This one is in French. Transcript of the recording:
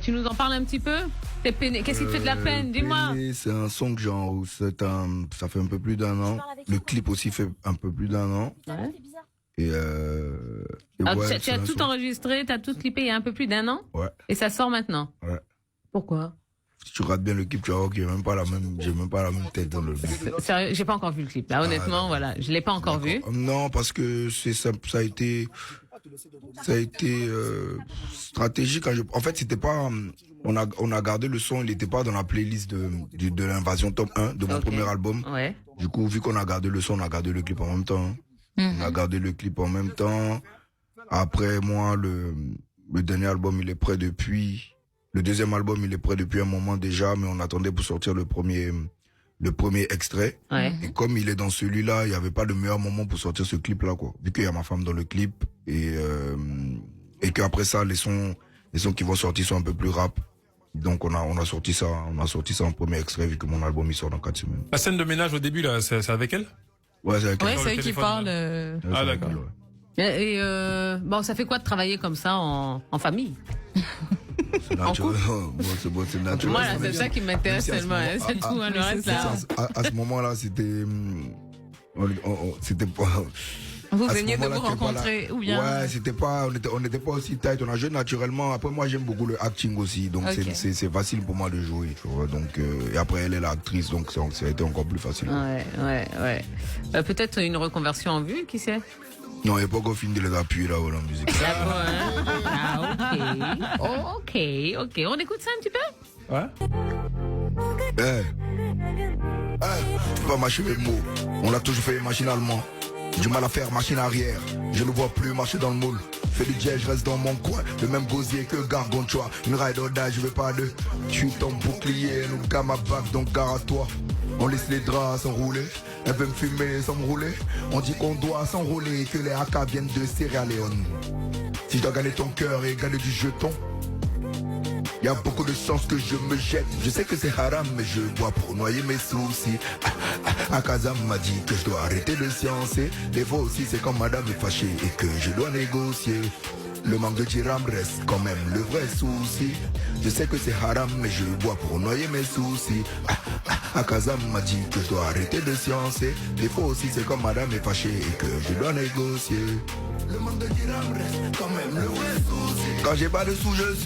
Tu nous en parles un petit peu? T'es peiné. Qu'est-ce qui te fait de la peine? Dis-moi. C'est un son que ça fait un peu plus d'un an. Le clip aussi fait un peu plus d'un an. Ouais. Et Alors, ouais, tu as tout enregistré, tu as tout clippé il y a un peu plus d'un an? Ouais. Et ça sort maintenant? Ouais. Pourquoi? Si tu regardes bien le clip, tu vas voir que j'ai même pas la même tête dans le clip. Sérieux, j'ai pas encore vu le clip. Là, honnêtement, voilà, je l'ai pas encore vu. Non, parce que ça a été stratégique. En fait, c'était pas. On a gardé le son, il n'était pas dans la playlist de l'invasion top 1 de mon premier album. Ouais. Du coup, vu qu'on a gardé le son, on a gardé le clip en même temps. On a gardé le clip en même temps. Après, moi, le dernier album, il est prêt depuis. Le deuxième album, il est prêt depuis un moment déjà, mais on attendait pour sortir le premier extrait. Ouais. Et comme il est dans celui-là, il n'y avait pas de meilleur moment pour sortir ce clip-là, quoi. Vu qu'il y a ma femme dans le clip et qu'après ça, les sons qui vont sortir sont un peu plus rap. Donc on a sorti ça en premier extrait vu que mon album il sort dans 4 semaines. La scène de ménage au début là, c'est avec elle? Ouais, c'est avec elle. Ouais, c'est elle qui parle. Ah d'accord. Et bon, ça fait quoi de travailler comme ça en famille? C'est naturel. C'est naturel. Voilà, c'est ça qui m'intéresse seulement. C'est tout, le reste là. À ce moment-là, c'était pas. Vous à ce veniez de moment-là, vous rencontrer ou bien? Ouais, on n'était pas aussi tight, on a joué naturellement. Après, moi, j'aime beaucoup le acting aussi, donc Ok. c'est facile pour moi de jouer, tu vois. Donc, et après, elle est l'actrice, donc ça a été encore plus facile. Ouais. Peut-être une reconversion en vue, qui sait? Non, il n'y a pas encore fini de les appuyer là-haut, la musique. Ok. On écoute ça un petit peu? Ouais. Tu peux pas mâcher mes mots, on l'a toujours fait machinalement. Du mal à faire machine arrière, je ne vois plus marcher dans le moule. Fais du jet, je reste dans mon coin, le même gosier que Gargantua. Une ride or die, je veux pas de. Je suis ton bouclier, nous gars ma bague, donc gare à toi. On laisse les draps s'enrouler, elle veut me fumer sans me rouler. On dit qu'on doit s'enrouler, que les AK viennent de Sierra Leone. Si je dois gagner ton cœur et gagner du jeton, y a beaucoup de chances que je me jette. Je sais que c'est haram, mais je bois pour noyer mes soucis. Akazam m'a dit que je dois arrêter de sciencer. Les fois aussi, c'est quand madame est fâchée et que je dois négocier. Le manque de dirham reste quand même le vrai souci. Je sais que c'est haram, mais je bois pour noyer mes soucis. Akazam m'a dit que je dois arrêter de sciencer. Des fois aussi, c'est quand madame est fâchée et que je dois négocier. Le manque de dirham reste quand même le vrai souci. Quand j'ai pas de sous, je suis